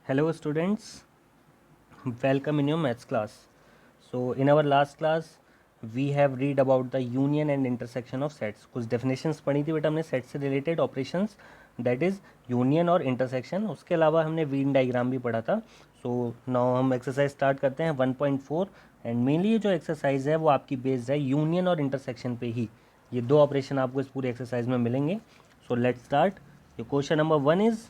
Hello students, welcome in your maths class. So in our last class we have read about the union and intersection of sets. कुछ definitions पढ़ी थी बेटा हमने set से related operations, that is union और intersection. उसके अलावा हमने Venn diagram भी पढ़ा था. So now हम exercise start करते हैं 1.4 and mainly ये जो exercise है वो आपकी based है union और intersection पे ही. ये दो ऑपरेशन आपको इस पूरे एक्सरसाइज में मिलेंगे. So let's start. ये question number 1 is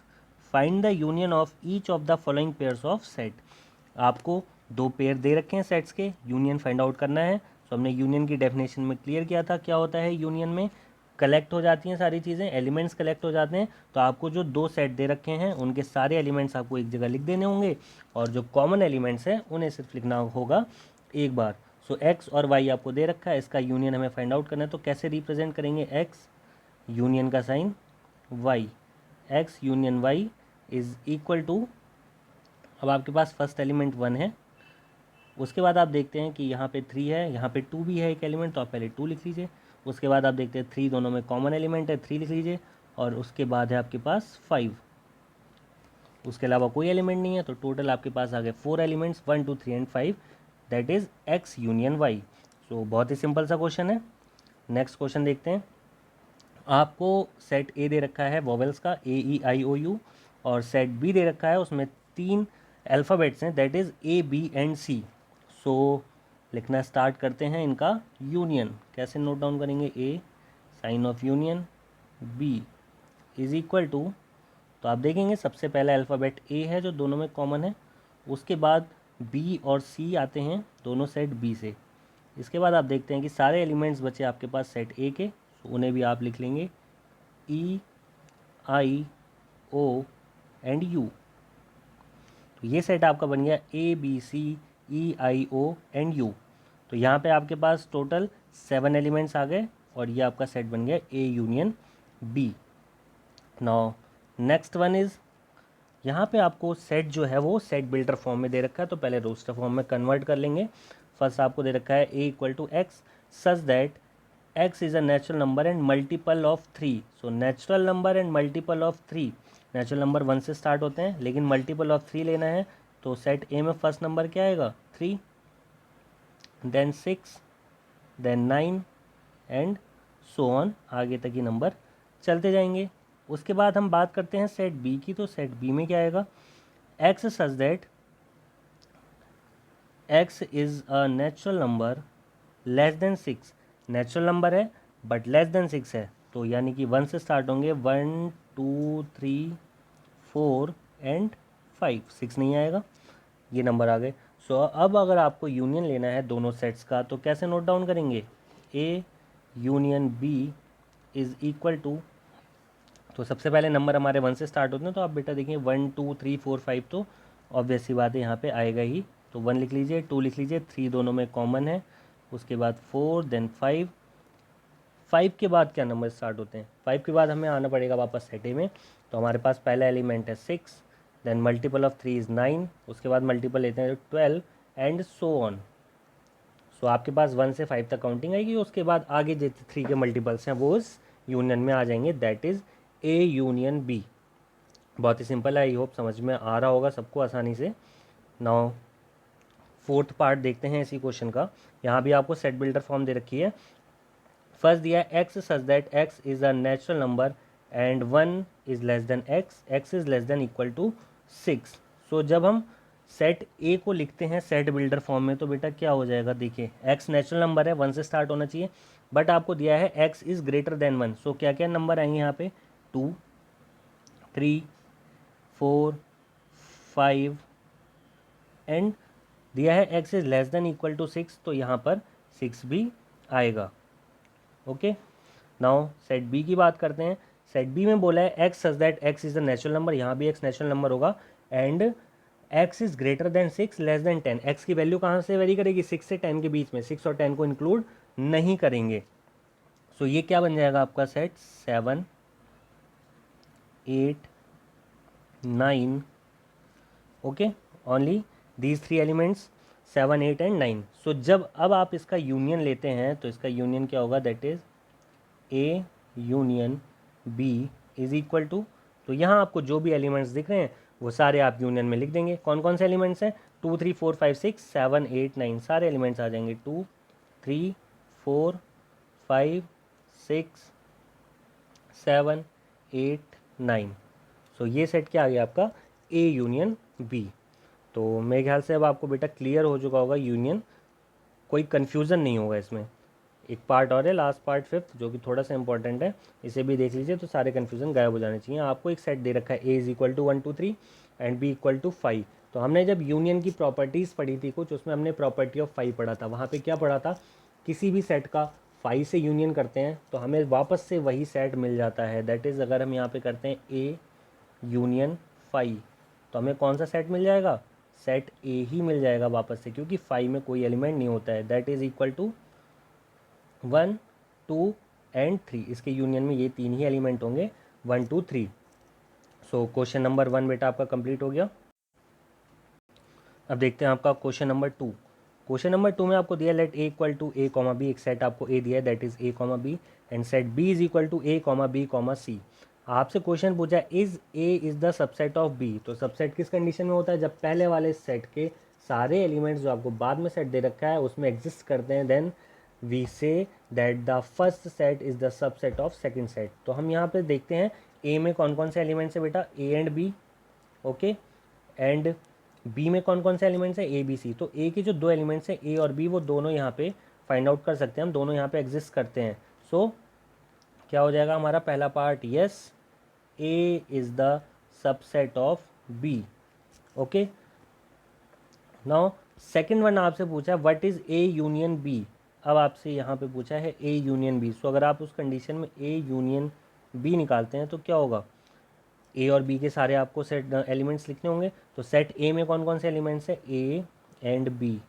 find the union of each of the following pairs of set. आपको दो पेयर दे रखे हैं सेट्स के, यूनियन फाइंड आउट करना है. तो हमने यूनियन की डेफिनेशन में क्लियर किया था क्या होता है यूनियन में. कलेक्ट हो जाती हैं सारी चीज़ें, एलिमेंट्स कलेक्ट हो जाते हैं. तो आपको जो दो सेट दे रखे हैं उनके सारे एलिमेंट्स आपको एक जगह लिख देने होंगे और जो कॉमन एलिमेंट्स हैं उन्हें सिर्फ लिखना होगा एक बार. सो एक्स और वाई आपको दे रखा है, इसका यूनियन हमें फाइंड आउट करना है. तो कैसे रिप्रेजेंट करेंगे एक्स यूनियन का sign y, x union y is equal to, अब आपके पास फर्स्ट एलिमेंट 1 है, उसके बाद आप देखते हैं कि यहाँ पे 3 है, यहाँ पे 2 भी है एक एलिमेंट, तो आप पहले 2 लिख लीजिए. उसके बाद आप देखते हैं 3 दोनों में कॉमन एलिमेंट है, 3 लिख लीजिए. और उसके बाद है आपके पास 5, उसके अलावा कोई एलिमेंट नहीं है. तो टोटल आपके पास आ गए 4 elements 1 2 3 and 5, that is x union y. So बहुत ही सिंपल सा क्वेश्चन है. नेक्स्ट क्वेश्चन देखते हैं. आपको सेट ए दे रखा है वोवेल्स का AEIOU और सेट बी दे रखा है उसमें 3 अल्फ़ाबेट्स हैं, दैट इज़ ABC. सो लिखना स्टार्ट करते हैं इनका यूनियन. कैसे नोट डाउन करेंगे. A sign of union, B is equal to, तो आप देखेंगे सबसे पहला अल्फ़ाबेट ए है जो दोनों में कॉमन है, उसके बाद बी और सी आते हैं दोनों सेट बी से. इसके बाद आप देखते हैं कि सारे एलिमेंट्स बचे आपके पास सेट ए के, तो उन्हें भी आप लिख लेंगे EIO एंड यू. तो ये सेट आपका बन गया ABCEIO एंड यू. तो यहाँ पे आपके पास टोटल 7 एलिमेंट्स आ गए और ये आपका सेट बन गया A union B. Now next one is, यहाँ पे आपको सेट जो है वो सेट बिल्डर फॉर्म में दे रखा है, तो पहले रोस्टर फॉर्म में कन्वर्ट कर लेंगे. फर्स्ट आपको दे रखा है A equal to x such that x is a natural number and multiple of 3. So natural number and multiple of 3, natural number 1 से स्टार्ट होते हैं लेकिन मल्टीपल ऑफ 3 लेना है. तो सेट ए में फर्स्ट नंबर क्या आएगा 3, then 6, then 9 and so on, आगे तक ही नंबर चलते जाएंगे. उसके बाद हम बात करते हैं सेट बी की. तो सेट बी में क्या आएगा x such that x is a natural number less than 6. Natural number है बट लेस देन 6 है, तो यानी कि 1 से स्टार्ट होंगे 1 2 3 4 एंड 5, 6 नहीं आएगा, ये नंबर आ गए. सो अब अगर आपको यूनियन लेना है दोनों सेट्स का तो कैसे नोट डाउन करेंगे. A union B is equal to, तो सबसे पहले नंबर हमारे 1 से स्टार्ट होते हैं, तो आप बेटा देखिए 1 2 3 4 5, तो ऑब्वियस सी बात है यहाँ पे आएगा ही. तो 1 लिख लीजिए, 2 लिख लीजिए, 3 दोनों में कॉमन है, उसके बाद 4 देन 5. 5 के बाद क्या नंबर स्टार्ट होते हैं, 5 के बाद हमें आना पड़ेगा वापस सेट ए में. तो हमारे पास पहला एलिमेंट है 6, देन मल्टीपल ऑफ 3 इज़ 9, उसके बाद मल्टीपल लेते हैं 12 एंड सो ऑन. सो आपके पास 1 से 5 तक काउंटिंग आएगी, उसके बाद आगे जितने 3 के मल्टीपल्स हैं वो इस यूनियन में आ जाएंगे, that is A union B. बहुत ही सिंपल है, आई होप समझ में आ रहा होगा सबको आसानी से. नाउ फोर्थ पार्ट देखते हैं इसी क्वेश्चन का. यहाँ भी आपको सेट बिल्डर फॉर्म दे रखी है. फर्स्ट दिया है x such that x is a natural number and 1 is less than x is less than equal to 6. So जब हम सेट ए को लिखते हैं सेट बिल्डर फॉर्म में तो बेटा क्या हो जाएगा, देखिए x नेचुरल नंबर है 1 से स्टार्ट होना चाहिए, बट आपको दिया है x इज़ ग्रेटर देन 1. सो क्या क्या नंबर आएंगे यहाँ पे 2 3 4 5 एंड दिया है x is less than equal to 6, तो यहाँ पर 6 भी आएगा. ओके. नाउ सेट बी की बात करते हैं. सेट बी में बोला है x such that x is a natural number, यहाँ भी x नेचुरल नंबर होगा and x is greater than 6 less than 10. x की वैल्यू कहाँ से वेरी करेगी 6 से 10 के बीच में, 6 और 10 को इंक्लूड नहीं करेंगे. सो ये क्या बन जाएगा आपका set 7 8 9. Okay, only these 3 elements 7 8 and 9. सो जब अब आप इसका यूनियन लेते हैं तो इसका यूनियन क्या होगा, that is A union B is equal to, तो यहाँ आपको जो भी एलिमेंट्स दिख रहे हैं वो सारे आप यूनियन में लिख देंगे। कौन कौन से एलिमेंट्स हैं? 2 3 4 5 6 7 8 9 सारे एलिमेंट्स आ जाएंगे। 2 3 4 5 6 7 8 9। सो ये सेट क्या आ गया आपका? A union B. तो मेरे ख्याल से अब आपको बेटा क्लियर हो चुका होगा यूनियन, कोई कन्फ्यूज़न नहीं होगा इसमें। एक पार्ट और है, लास्ट पार्ट फिफ्थ, जो कि थोड़ा सा इंपॉर्टेंट है, इसे भी देख लीजिए तो सारे कन्फ्यूज़न गायब हो जाने चाहिए। आपको एक सेट दे रखा है, A is equal to 1 2 3 and B equal to 5। तो हमने जब यूनियन की प्रॉपर्टीज़ पढ़ी थी कुछ, उसमें हमने प्रॉपर्टी ऑफ 5 पढ़ा था। वहाँ पे क्या पढ़ा था? किसी भी सेट का 5 से यूनियन करते हैं तो हमें वापस से वही सेट मिल जाता है। दैट इज़ अगर हम यहाँ पे करते हैं ए यूनियन 5 तो हमें कौन सा सेट मिल जाएगा? सेट ए ही मिल जाएगा वापस से, क्योंकि 5 में कोई एलिमेंट नहीं होता है। That is equal to 1 2 and 3। इसके यूनियन में ये 3 ही एलिमेंट होंगे, 1 2 3। सो क्वेश्चन नंबर 1 बेटा आपका कंप्लीट हो गया। अब देखते हैं आपका क्वेश्चन नंबर 2। क्वेश्चन नंबर 2 में आपको दिया let A equal to A comma B. एक सेट आपको ए दिया है, that is A comma B, and set B is equal to A comma B comma C. आपसे क्वेश्चन पूछा is A is the subset of B. तो subset किस condition में होता है? जब पहले वाले सेट के सारे एलिमेंट्स जो आपको बाद में सेट दे रखा है उसमें एग्जिस्ट करते हैं, then we say that the first set is the subset of second set. तो हम यहाँ पे देखते हैं ए में कौन कौन से एलिमेंट्स है बेटा? A and B, okay, and B में कौन कौन से एलिमेंट्स है? A B C. तो ए के जो दो एलिमेंट्स हैं ए और बी, वो दोनों यहाँ पे फाइंड आउट कर सकते हैं हम, दोनों यहाँ पे एग्जिस्ट करते हैं। सो क्या हो जाएगा हमारा पहला part? Yes, A is the subset of B. Okay, now second one आपसे पूछा what is A union B. अब आपसे यहाँ पे पूछा है ए यूनियन बी। सो अगर आप उस कंडीशन में ए यूनियन बी निकालते हैं तो क्या होगा? ए और बी के सारे आपको सेट एलिमेंट्स लिखने होंगे। तो सेट ए में कौन कौन से एलिमेंट्स हैं? A and B.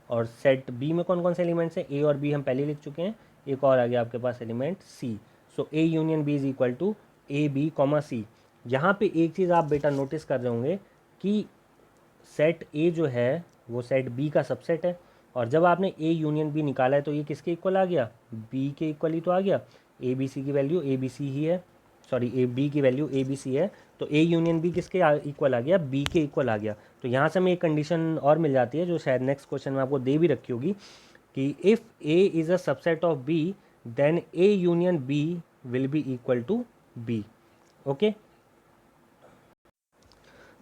और सेट बी में कौन कौन से एलिमेंट्स हैं? ए और बी हम पहले लिख चुके हैं, एक और आ गया आपके पास element C. So A union B is equal to A B comma C. यहाँ पे एक चीज़ आप बेटा नोटिस कर रहे होंगे कि सेट ए जो है वो सेट बी का सबसेट है, और जब आपने ए यूनियन बी निकाला है तो ये किसके इक्वल आ गया? बी के इक्वल ही तो आ गया। ए बी सी की वैल्यू ए बी सी ही है, सॉरी ए बी की वैल्यू ए बी सी है, तो ए यूनियन बी किसके इक्वल आ गया? बी के इक्वल आ गया। तो यहाँ से हमें एक कंडीशन और मिल जाती है जो शायद नेक्स्ट क्वेश्चन में आपको दे भी रखी होगी कि if A is a subset of B then A union B will be equal to B. Okay,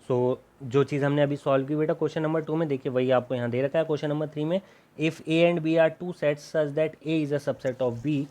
so जो चीज़ हमने अभी सॉल्व की बेटा क्वेश्चन नंबर 2 में, देखिए वही आपको यहाँ दे रखा है क्वेश्चन नंबर 3 में। If A and B are two sets such that A is a subset of B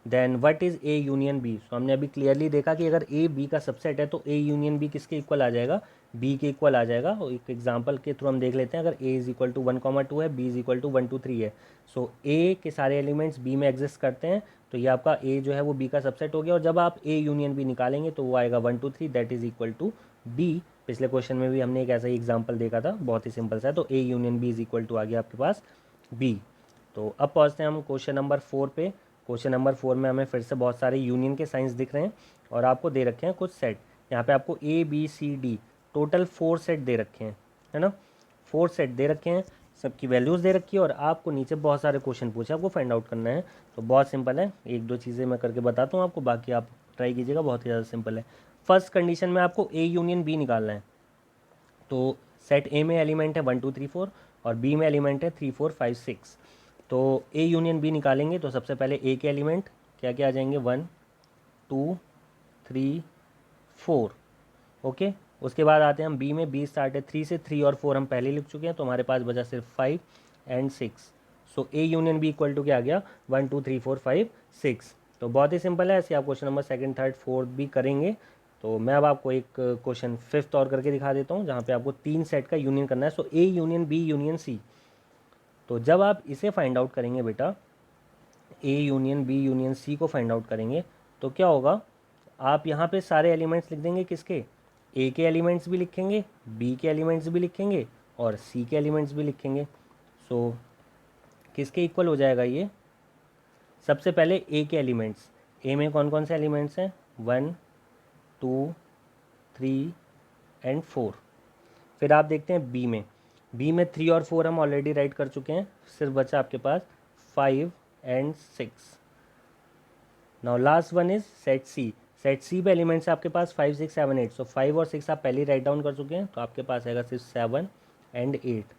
then what is A union B. So हमने अभी क्लियरली देखा कि अगर ए बी का सबसेट है तो ए यूनियन बी किसके इक्वल आ जाएगा? बी के इक्वल आ जाएगा। और एक एग्जांपल के थ्रू हम देख लेते हैं, अगर ए इज़ इक्वल टू 1,2 है, बी इज़ इक्वल टू 1 2 3 है। सो ए के सारे एलिमेंट्स बी में एग्जिस्ट करते हैं, तो ये आपका ए जो है वो बी का सबसेट हो गया। और जब आप ए यूनियन बी निकालेंगे तो वो आएगा 1 2 3 that is equal to B. पिछले क्वेश्चन में भी हमने एक ऐसा ही एग्जाम्पल देखा था, बहुत ही सिंपल सा है। तो A union B is equal to आ गया आपके पास बी। तो अब पहुँचते हैं हम क्वेश्चन नंबर 4 पे। क्वेश्चन नंबर 4 में हमें फिर से बहुत सारे यूनियन के साइंस दिख रहे हैं और आपको दे रखे हैं कुछ सेट। यहाँ पे आपको A B C D total 4 set दे रखे हैं, है ना? 4 सेट दे रखे हैं, सबकी वैल्यूज़ दे रखी है, और आपको नीचे बहुत सारे क्वेश्चन पूछे, आपको फाइंड आउट करना है। तो बहुत सिंपल है, एक दो चीज़ें मैं करके बताता हूँ आपको, बाकी आप ट्राई कीजिएगा, बहुत ही ज़्यादा सिंपल है। फर्स्ट कंडीशन में आपको ए यूनियन बी निकालना है। तो सेट ए में एलिमेंट है 1 2 3 4 और बी में एलिमेंट है 3 4 5 6। तो ए यूनियन बी निकालेंगे तो सबसे पहले ए के एलिमेंट क्या क्या आ जाएंगे? 1 2 3 4। ओके, उसके बाद आते हैं हम बी में। बी स्टार्ट है 3 से, 3 और 4 हम पहले लिख चुके हैं, तो हमारे पास बचा सिर्फ 5 and 6। So A union B equal to क्या आ गया? 1 2 3 4 5 6। तो बहुत ही सिंपल है, ऐसे आप question number second third fourth भी करेंगे। तो मैं अब आपको एक क्वेश्चन फिफ्थ और करके दिखा देता हूँ, जहाँ पे आपको 3 सेट का यूनियन करना है। So A union B union C. तो जब आप इसे फाइंड आउट करेंगे बेटा, A union B union C को फाइंड आउट करेंगे, तो क्या होगा? आप यहाँ पे सारे एलिमेंट्स लिख देंगे, किसके? ए के एलिमेंट्स भी लिखेंगे, बी के एलिमेंट्स भी लिखेंगे और सी के एलिमेंट्स भी लिखेंगे। सो किसके इक्वल हो जाएगा ये? सबसे पहले ए के एलिमेंट्स, ए में कौन कौन से एलिमेंट्स हैं? 1 2 3 एंड 4। फिर आप देखते हैं बी में। बी में 3 और 4 हम ऑलरेडी राइट कर चुके हैं, सिर्फ बचा आपके पास 5 and 6। Now last one is set C. Set C पे एलिमेंट्स है आपके पास 5 6 7 8, सो 5 और 6 आप पहले राइट डाउन कर चुके हैं, तो आपके पास आएगा सिर्फ 7 and 8।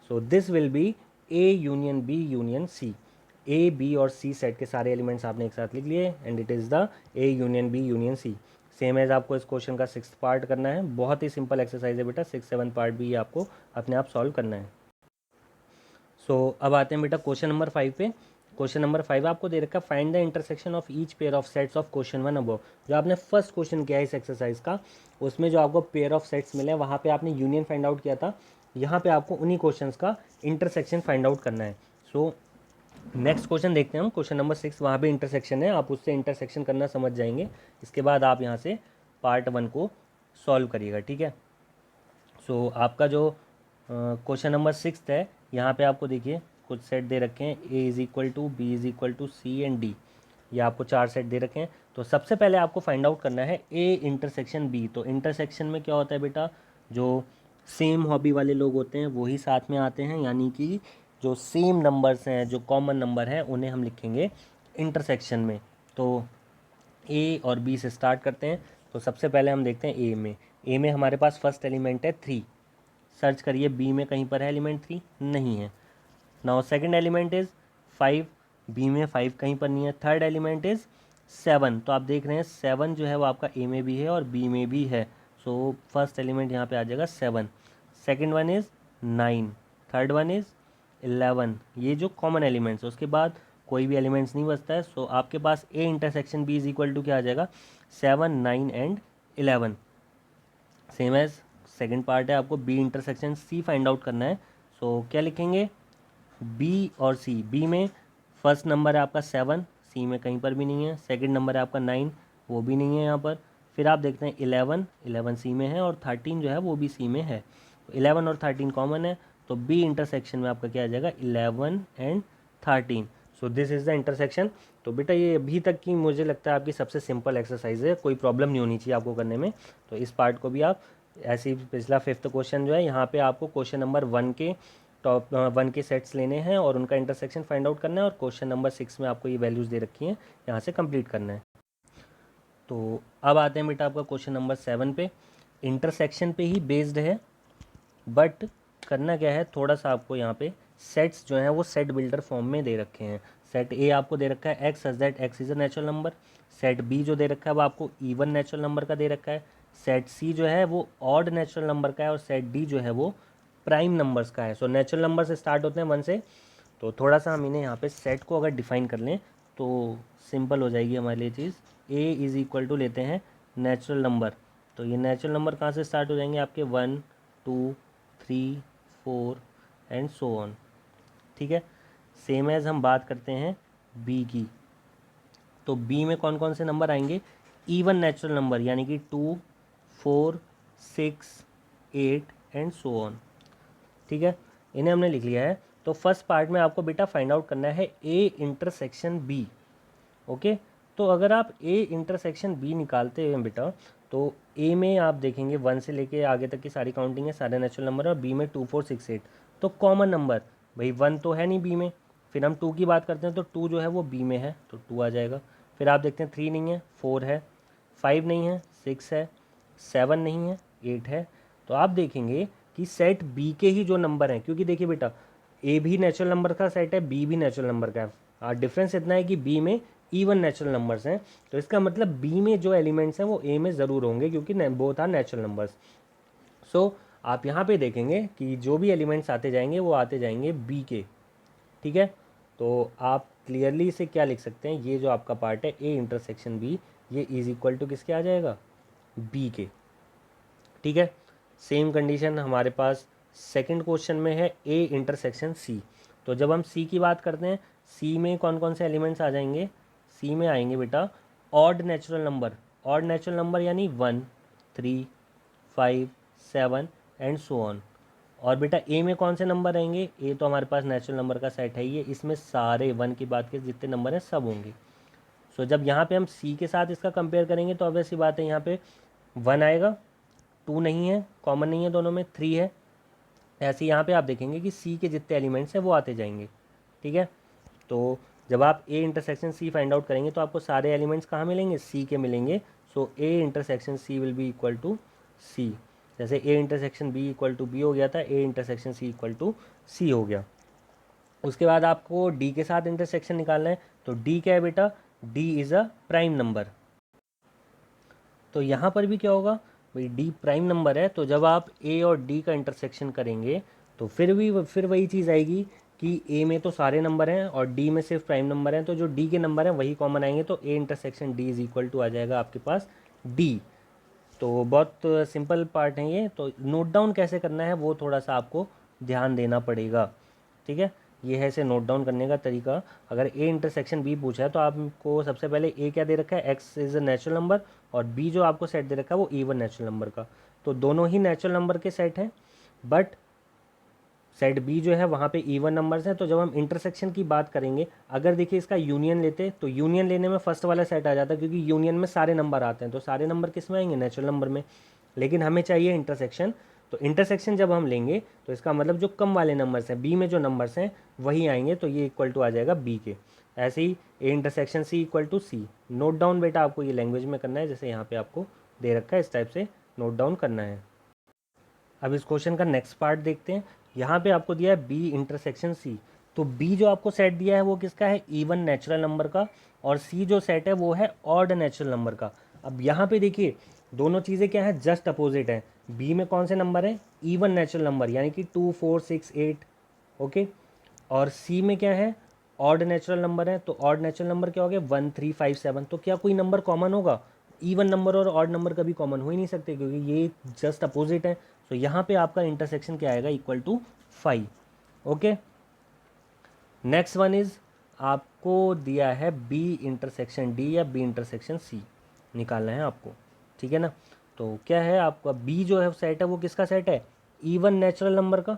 So this will be A union B union C. A B और सी सेट के सारे एलिमेंट्स आपने एक साथ लिख लिए and it is the A union B union C. Same as आपको इस क्वेश्चन का 6th पार्ट करना है, बहुत ही सिंपल एक्सरसाइज है बेटा, 6 7 पार्ट भी आपको अपने आप सॉल्व करना है। सो अब आते हैं बेटा क्वेश्चन नंबर 5 पे। क्वेश्चन नंबर 5 आपको दे रखा है find the intersection of each pair of sets of question 1 above. जो आपने फर्स्ट क्वेश्चन किया है इस एक्सरसाइज का, उसमें जो आपको पेयर ऑफ सेट्स मिले वहाँ पे आपने यूनियन फाइंड आउट किया था, यहाँ पे आपको उन्हीं क्वेश्चंस का इंटरसेक्शन फाइंड आउट करना है। सो नेक्स्ट क्वेश्चन देखते हैं हम, क्वेश्चन नंबर 6, वहाँ पे इंटरसेक्शन है, आप उससे इंटरसेक्शन करना समझ जाएंगे। इसके बाद आप यहाँ से पार्ट 1 को सॉल्व करिएगा, ठीक है। सो आपका जो क्वेश्चन नंबर 6 है, यहाँ पे आपको देखिए कुछ सेट दे रखे हैं, A is equal to B is equal to C and D. ये आपको 4 सेट दे रखे हैं। तो सबसे पहले आपको फाइंड आउट करना है ए इंटरसेक्शन बी। तो इंटरसेक्शन में क्या होता है बेटा, जो सेम हॉबी वाले लोग होते हैं वही साथ में आते हैं, यानी कि जो सेम नंबर्स हैं, जो कॉमन नंबर हैं, उन्हें हम लिखेंगे इंटरसेक्शन में। तो ए और बी से स्टार्ट करते हैं। तो सबसे पहले हम देखते हैं ए में हमारे पास फर्स्ट एलिमेंट है 3। सर्च करिए बी में कहीं पर है एलिमेंट 3, नहीं है। Now second element is 5, B में 5 कहीं पर नहीं है। थर्ड एलिमेंट इज़ 7, तो आप देख रहे हैं 7 जो है वो आपका ए में भी है और बी में भी है। सो फर्स्ट एलिमेंट यहाँ पे आ जाएगा 7। Second one is 9, third one is 11। ये जो कॉमन एलिमेंट्स है, उसके बाद कोई भी एलिमेंट्स नहीं बचता है। सो आपके पास A intersection B is equal to क्या आ जाएगा, 7 9 and 11। Same as second part है, आपको B intersection C find out करना है। सो क्या लिखेंगे, बी और सी। बी में फर्स्ट नंबर है आपका 7, सी में कहीं पर भी नहीं है। सेकंड नंबर है आपका 9, वो भी नहीं है यहाँ पर। फिर आप देखते हैं 11 सी में है और 13 जो है वो भी सी में है। 11 और 13 कॉमन है, तो बी इंटरसेक्शन में आपका क्या आ जाएगा, 11 and 13। So this is the intersection. तो बेटा ये अभी तक की मुझे लगता है आपकी सबसे सिंपल एक्सरसाइज है, कोई प्रॉब्लम नहीं होनी चाहिए आपको करने में। तो इस पार्ट को भी आप ऐसे ही, पिछला 5th क्वेश्चन जो है, यहाँ पे आपको क्वेश्चन नंबर 1 के टॉप 1 के सेट्स लेने हैं और उनका इंटरसेक्शन फाइंड आउट करना है, और क्वेश्चन नंबर 6 में आपको ये वैल्यूज़ दे रखी हैं, यहाँ से कंप्लीट करना है। तो अब आते हैं बेटा आपका क्वेश्चन नंबर 7 पे। इंटरसेक्शन पे ही बेस्ड है, बट करना क्या है, थोड़ा सा आपको यहाँ पे सेट्स जो हैं वो सेट बिल्डर फॉर्म में दे रखे हैं। सेट ए आपको दे रखा है x such that x is a natural number. Set B जो दे रखा है वो आपको इवन नेचुरल नंबर का दे रखा है। सेट सी जो है वो ऑड नेचुरल नंबर का है, और सेट डी जो है वो प्राइम नंबर्स का है। सो नेचुरल नंबर से स्टार्ट होते हैं 1 से। तो थोड़ा सा हम इन्हें यहाँ पे सेट को अगर डिफाइन कर लें तो सिंपल हो जाएगी हमारे लिए चीज़। ए इज़ इक्वल टू लेते हैं नेचुरल नंबर। तो ये नेचुरल नंबर कहाँ से स्टार्ट हो जाएंगे आपके, 1 2 3 4 एंड सो ऑन, ठीक है। सेम एज हम बात करते हैं बी की। तो बी में कौन कौन से नंबर आएंगे, इवन नेचुरल नंबर, यानी कि 2 4 6 8 एंड सो ऑन, ठीक है। इन्हें हमने लिख लिया है। तो फर्स्ट पार्ट में आपको बेटा फाइंड आउट करना है ए इंटरसेक्शन बी। ओके, तो अगर आप ए इंटरसेक्शन बी निकालते हैं बेटा, तो ए में आप देखेंगे 1 से लेके आगे तक की सारी काउंटिंग है, सारे नेचुरल नंबर, और बी में 2 4 6 8। तो कॉमन नंबर भाई 1 तो है नहीं बी में। फिर हम 2 की बात करते हैं, तो 2 जो है वो बी में है, तो 2 आ जाएगा। फिर आप देखते हैं 3 नहीं है, 4 है, 5 नहीं है, 6 है, 7 नहीं है, 8 है। तो आप देखेंगे कि सेट बी के ही जो नंबर हैं, क्योंकि देखिए बेटा ए भी नेचुरल नंबर का सेट है, बी भी नेचुरल नंबर का है। डिफरेंस इतना है कि बी में इवन नेचुरल नंबर्स हैं, तो इसका मतलब बी में जो एलिमेंट्स हैं वो ए में ज़रूर होंगे, क्योंकि बोथ आर नेचुरल नंबर्स। सो आप यहाँ पे देखेंगे कि जो भी एलिमेंट्स आते जाएंगे वो आते जाएंगे बी के, ठीक है। तो आप क्लियरली इसे क्या लिख सकते हैं, ये जो आपका पार्ट है ए इंटरसेक्शन बी, ये इज इक्वल टू किसके आ जाएगा, बी के, ठीक है। सेम कंडीशन हमारे पास सेकंड क्वेश्चन में है ए इंटरसेक्शन सी। तो जब हम सी की बात करते हैं, सी में कौन कौन से एलिमेंट्स आ जाएंगे, सी में आएंगे बेटा odd natural number. Odd natural number यानी 1 3 5 7 एंड सो ऑन। और बेटा ए में कौन से नंबर रहेंगे, ए तो हमारे पास नेचुरल नंबर का सेट है, ये इसमें सारे 1 की बात के जितने नंबर हैं सब होंगे। सो जब यहाँ पे हम सी के साथ इसका कंपेयर करेंगे, तो ऑब्वियस सी बात है यहाँ पे 1 आएगा, 2 नहीं है, कॉमन नहीं है दोनों में, 3 है। ऐसे यहाँ पे आप देखेंगे कि सी के जितने एलिमेंट्स हैं वो आते जाएंगे, ठीक है। तो जब आप A intersection C find out करेंगे तो आपको सारे एलिमेंट्स कहाँ मिलेंगे, सी के मिलेंगे। So A intersection C will be equal to C. जैसे A intersection B equal to B हो गया था, A intersection C equal to C हो गया। उसके बाद आपको डी के साथ इंटरसेक्शन निकालना है, तो डी क्या है बेटा, D is a prime number. तो यहाँ पर भी क्या होगा भाई, डी प्राइम नंबर है, तो जब आप ए और डी का इंटरसेक्शन करेंगे तो फिर वही चीज़ आएगी कि ए में तो सारे नंबर हैं और डी में सिर्फ प्राइम नंबर हैं, तो जो डी के नंबर हैं वही कॉमन आएंगे, तो A intersection D is equal to आ जाएगा आपके पास डी। तो बहुत सिंपल पार्ट है ये, तो नोट डाउन कैसे करना है वो थोड़ा सा आपको ध्यान देना पड़ेगा, ठीक है। ये है इसे नोट डाउन करने का तरीका। अगर ए इंटरसेक्शन बी पूछा है तो आपको सबसे पहले ए क्या दे रखा है, x is a natural number, और बी जो आपको सेट दे रखा है वो इवन नेचुरल नंबर का। तो दोनों ही नेचुरल नंबर के सेट हैं, बट सेट बी जो है वहाँ पे इवन नंबर्स हैं। तो जब हम इंटरसेक्शन की बात करेंगे, अगर देखिए इसका यूनियन लेते तो यूनियन लेने में फर्स्ट वाला सेट आ जाता, क्योंकि यूनियन में सारे नंबर आते हैं, तो सारे नंबर किस में आएंगे, नेचुरल नंबर में। लेकिन हमें चाहिए इंटरसेक्शन, तो इंटरसेक्शन जब हम लेंगे तो इसका मतलब जो कम वाले नंबर्स हैं, बी में जो नंबर्स हैं वही आएंगे, तो ये इक्वल टू आ जाएगा बी के। ऐसे ही A intersection C equal to C. Note down बेटा आपको ये लैंग्वेज में करना है, जैसे यहाँ पे आपको दे रखा है, इस टाइप से नोट डाउन करना है। अब इस क्वेश्चन का नेक्स्ट पार्ट देखते हैं। यहाँ पे आपको दिया है बी इंटरसेक्शन सी, तो बी जो आपको सेट दिया है वो किसका है, इवन नेचुरल नंबर का, और सी जो सेट है वो है ऑड नेचुरल नंबर का। अब यहाँ पे देखिए दोनों चीज़ें क्या है, जस्ट अपोजिट है। बी में कौन से नंबर है, इवन नेचुरल नंबर, यानी कि 2 4 6 8, ओके। और सी में क्या है, ऑड नेचुरल नंबर है, तो ऑड नेचुरल नंबर क्या हो गया, 1 3 5 7। तो क्या कोई नंबर कॉमन होगा, इवन नंबर और ऑड नंबर कभी कॉमन हो ही नहीं सकते, क्योंकि ये जस्ट अपोजिट है। तो यहाँ पे आपका इंटरसेक्शन क्या आएगा, equal to 5, okay. Next one is आपको दिया है बी इंटरसेक्शन डी या बी इंटरसेक्शन सी, निकालना है आपको, ठीक है ना। तो क्या है आपका बी जो है सेट है वो किसका सेट है, इवन नेचुरल नंबर का,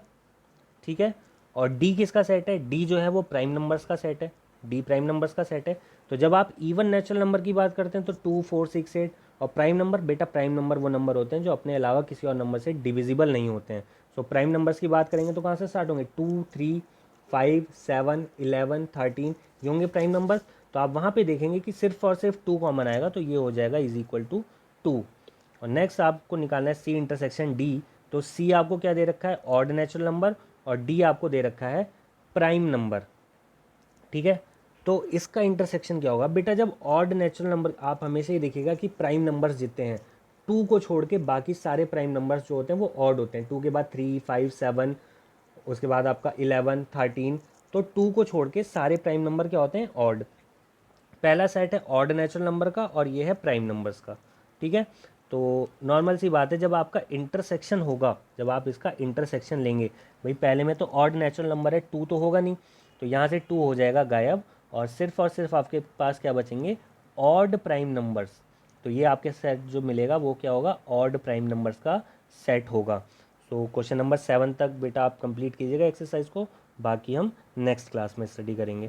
ठीक है। और डी किसका सेट है, डी जो है वो प्राइम नंबर्स का सेट है, डी प्राइम नंबर्स का सेट है। तो जब आप इवन नेचुरल नंबर की बात करते हैं तो 2 4 6 8, और प्राइम नंबर बेटा, प्राइम नंबर वो नंबर होते हैं जो अपने अलावा किसी और नंबर से डिविजिबल नहीं होते हैं। सो प्राइम नंबर्स की बात करेंगे तो कहाँ से स्टार्ट होंगे, 2 3 5 7 11 13, ये होंगे प्राइम नंबर। तो आप वहाँ पे देखेंगे कि सिर्फ और सिर्फ 2 कॉमन आएगा, तो ये हो जाएगा इज इक्वल टू 2। और नेक्स्ट आपको निकालना है सी इंटरसेक्शन डी, तो सी आपको क्या दे रखा है, ऑड नेचुरल नंबर, और डी आपको दे रखा है प्राइम नंबर, ठीक है। तो इसका इंटरसेक्शन क्या होगा बेटा, जब ऑड नेचुरल नंबर, आप हमेशा ही देखिएगा कि प्राइम नंबर्स जितने हैं 2 को छोड़ के बाकी सारे प्राइम नंबर्स जो होते हैं वो ऑड होते हैं। 2 के बाद 3 5 7, उसके बाद आपका 11 13, तो 2 को छोड़ के सारे प्राइम नंबर क्या होते हैं, ऑड। पहला सेट है ऑड नेचुरल नंबर का और ये है प्राइम नंबर्स का, ठीक है। तो नॉर्मल सी बात है, जब आपका इंटरसेक्शन होगा, जब आप इसका इंटरसेक्शन लेंगे, भाई पहले में तो ऑड नेचुरल नंबर है, 2 तो होगा नहीं, तो यहाँ से 2 हो जाएगा गायब, और सिर्फ आपके पास क्या बचेंगे, ऑड प्राइम नंबर्स। तो ये आपके सेट जो मिलेगा वो क्या होगा, ऑड प्राइम नंबर्स का सेट होगा। सो क्वेश्चन नंबर 7 तक बेटा आप कंप्लीट कीजिएगा एक्सरसाइज को, बाकी हम नेक्स्ट क्लास में स्टडी करेंगे।